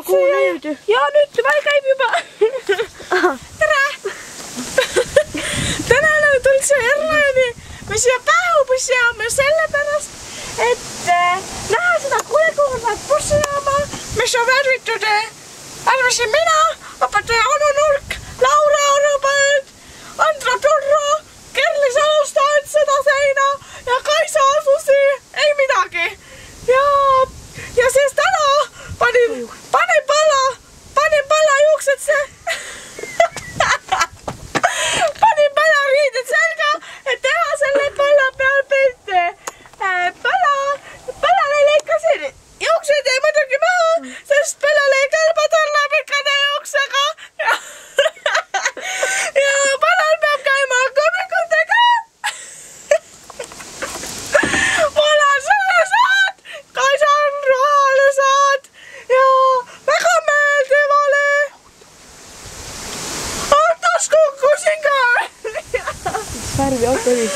nüüd? Ja nüüd vaid käib juba. Tere! Tänane tulid siia Erlani. Me siia päevabussi sellepärast, et näha seda kuulekuulvat bussijaama, mis on värvitud arvasin mina, õpetaja Anu Nurk, Laura Arupõld, Andra Turro, Kerli Salustaat seda seina ja Kaisa Asusi, ei midagi. Ja siis täna panin palla juuksetse. Panin palla riided selga, et teha selle palla peal pilte. Pallale lõikasin juuksed jäi muidugi maha, sest pallale ei kõlba tulla pikkade juuksega. Ja pallal peab käima kommikutega. Kaisa on rohale saad ja väga meeldivale. Autos kukkusin ka. Värvi auto oli.